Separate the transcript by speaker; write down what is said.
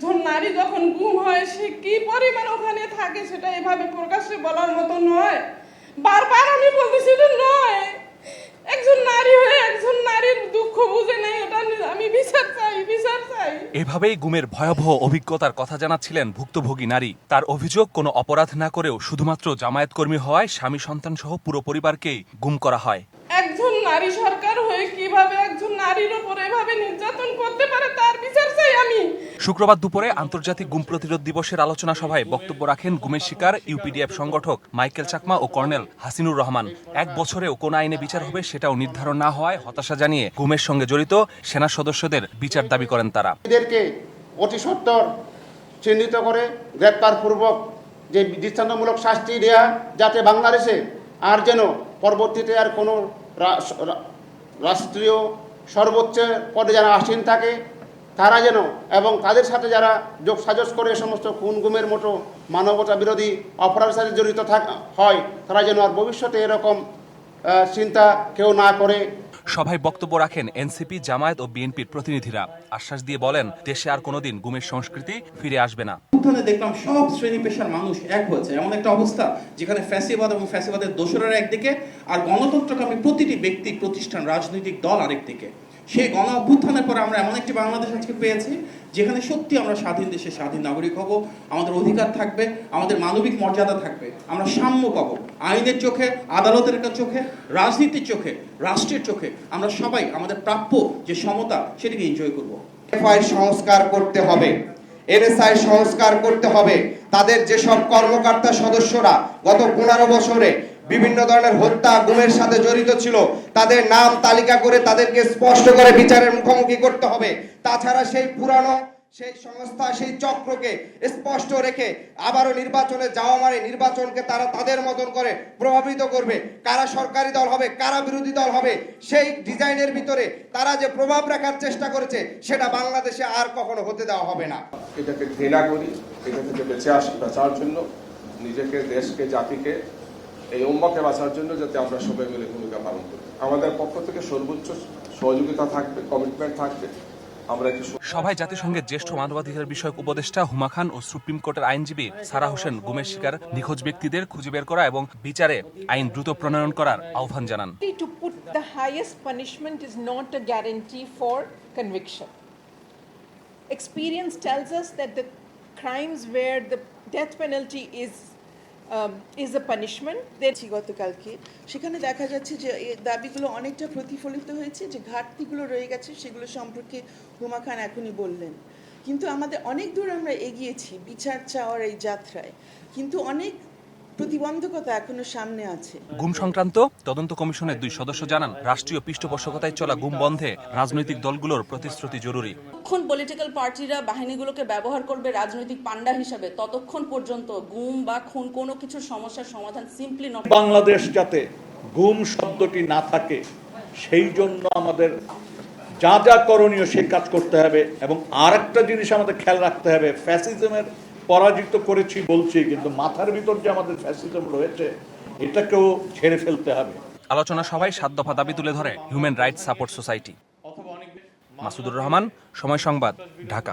Speaker 1: একজন নারী যখন গুম হয় সে কি পরিমাণ ওখানে থাকে সেটা এভাবে প্রকাশ্যে বলার মতো নয়। বারবার আমি বলতেছি যে নয়, একজন নারী হয়ে একজন নারীর দুঃখ বুঝে নেই, এটা আমি বিচার চাই, বিচার চাই।
Speaker 2: এভাবেই গুমের ভয়াবহ অভিজ্ঞতার কথা জানাচ্ছিলেন ভুক্তভোগী নারী। তার অভিযোগ, কোনো অপরাধ না করেও শুধুমাত্র জামায়াত কর্মী হওয়ায় স্বামী সন্তান সহ পুরো পরিবারকেই গুম করা হয়।
Speaker 1: একজন নারী সরকার হয়ে কিভাবে একজন নারীর উপর এভাবে নির্যাতন করতে পারে তার বিচার চাই আমি।
Speaker 2: শুক্রবার দুপুরে আন্তর্জাতিক গুম প্রতিরোধ দিবসের আলোচনা সভায় বক্তব্য রাখেন গুমের শিকার ইউপিডিএফ সংগঠক মাইকেল চাকমা ও কর্নেল হাসিনুর রহমান। 1 বছরেও কোন আইনে বিচার হবে সেটাও নির্ধারণ না হওয়ায় হতাশা জানিয়ে গুমের সঙ্গে জড়িত সেনা সদস্যদের বিচার দাবি করেন তারা।
Speaker 3: এদেরকে অতি সত্বর চিহ্নিত করে গ্রেপ্তারপূর্বক যে দৃষ্টান্তমূলক শাস্তি দেয়া, যাতে বাংলাদেশে আর যেন পরবর্তীতে আর কোনো রাষ্ট্রীয় সর্বোচ্চ পদে যারা আসীন থাকে তারা যেন, এবং তাদের সাথে যারা যোগসাজশ করে সমস্ত খুন গুমের মতো মানবতা বিরোধী অপরাধের সাথে জড়িত হয়, তারা যেন আর ভবিষ্যতে এরকম চিন্তা কেউ না করে।
Speaker 2: সভায় বক্তব্য রাখেন এনসিপি, জামায়াত ও বিএনপির প্রতিনিধিরা। আশ্বাস দিয়ে বলেন, দেশে আর কোনোদিন গুমের সংস্কৃতি ফিরে আসবে না।
Speaker 4: দেখলাম সব শ্রেণী পেশার মানুষ এক হয়েছে, এমন একটা অবস্থা যেখানে ফ্যাসিবাদ এবং ফ্যাসিবাদের দোসরেরা একদিকে আর গণতন্ত্রকামী প্রতিটি ব্যক্তি, প্রতিষ্ঠান, রাজনৈতিক দল আরেকদিকে। সেই গণ অভ্যুত্থানের পরে আমরা এমন একটি বাংলাদেশ আজকে পেয়েছি যেখানে সত্যি আমরা স্বাধীন দেশে স্বাধীন নাগরিক হব, আমাদের অধিকার থাকবে, আমাদের মানবিক মর্যাদা থাকবে, আমরা সাম্য পাবো আইনের চোখে, আদালতের চোখে, রাজনীতির চোখে, রাষ্ট্রের চোখে। আমরা সবাই আমাদের প্রাপ্য যে সমতা সেটাকে এনজয় করবো।
Speaker 5: এফআই সংস্কার করতে হবে, এনএসআই সংস্কার করতে হবে। তাদের যেসব কর্মকর্তা সদস্যরা গত 15 বছরে বিভিন্ন ধরনের হত্যা গুমের সাথে জড়িত ছিল, তাদের নাম তালিকা করে তাদেরকে স্পষ্ট করে বিচারের মুখোমুখি করতে হবে। তাছাড়া সেই পুরানো সেই সংস্থা, সেই চক্রকে স্পষ্ট রেখে আবারও নির্বাচনে যাওয়া মানে নির্বাচনকে তারা তাদের মতন করে প্রভাবিত করবে। কারা সরকারি দল হবে, কারা বিরোধী দল হবে, সেই ডিজাইনের ভিতরে তারা যে প্রভাব রাখার চেষ্টা করেছে সেটা বাংলাদেশে আর কখনো হতে দেওয়া হবে না।
Speaker 6: এটাকে ঘৃণা করি, এটা থেকে বাঁচার জন্য, নিজেকে, দেশকে, জাতিকে, এই উম্মাকে বাঁচার জন্য যাতে আমরা সবাই মিলে ভূমিকা পালন করি। আমাদের পক্ষ থেকে সর্বোচ্চ সহযোগিতা থাকবে, কমিটমেন্ট থাকবে।
Speaker 2: সভায় জাতিসংঘের জ্যেষ্ঠ মানবাধিকার বিষয়ক উপদেষ্টা হুমা খান ও সুপ্রিম কোর্টের আইনজীবী সারা হোসেন গুমের শিকার নিখোঁজ ব্যক্তিদের খুঁজে বের করা এবং বিচারে আইন দ্রুত প্রণয়ন করার আহ্বান জানান।
Speaker 7: To put the highest punishment is not a guarantee for conviction. Experience tells us that the crimes where the death penalty is a punishment.
Speaker 8: গতকালকে সেখানে দেখা যাচ্ছে যে দাবিগুলো অনেকটা প্রতিফলিত হয়েছে, যে ঘাটতিগুলো রয়ে গেছে সেগুলো সম্পর্কে হুমা খান এখনই বললেন। কিন্তু আমাদের অনেক দূর আমরা এগিয়েছি বিচার চাওয়ার এই যাত্রায়, কিন্তু অনেক প্রতিবন্ধকতা এখনো সামনে আছে।
Speaker 2: গুম সংক্রান্ত তদন্ত কমিশনের 2 সদস্য জানান, রাষ্ট্রীয় পৃষ্ঠপোষকতায় চলা গুম বন্ধে রাজনৈতিক দলগুলোর প্রতিশ্রুতি জরুরি।
Speaker 9: যতক্ষণ পলিটিক্যাল পার্টিরা বাহিনীগুলোকে ব্যবহার করবে রাজনৈতিক পান্ডা হিসেবে, ততক্ষণ পর্যন্ত গুম বা খুন কোনো কিছুর সমস্যার সমাধান সিম্পলি নয়।
Speaker 10: বাংলাদেশ যাতে গুম শব্দটি না থাকে সেই জন্য আমাদের যা যা করণীয় সেই কাজ করতে হবে। এবং আরেকটা জিনিস আমাদের খেয়াল রাখতে হবে, ফ্যাসিজমের পরাজিত করেছি বলছি, কিন্তু মাথার ভিতর যে আমাদের ফ্যাসিজম রয়েছে এটাকেও ছেড়ে ফেলতে হবে।
Speaker 2: আলোচনা সভায় 7 দফা দাবি তুলে ধরে human rights support society. Masudur Rahman, সময় সংবাদ, ঢাকা।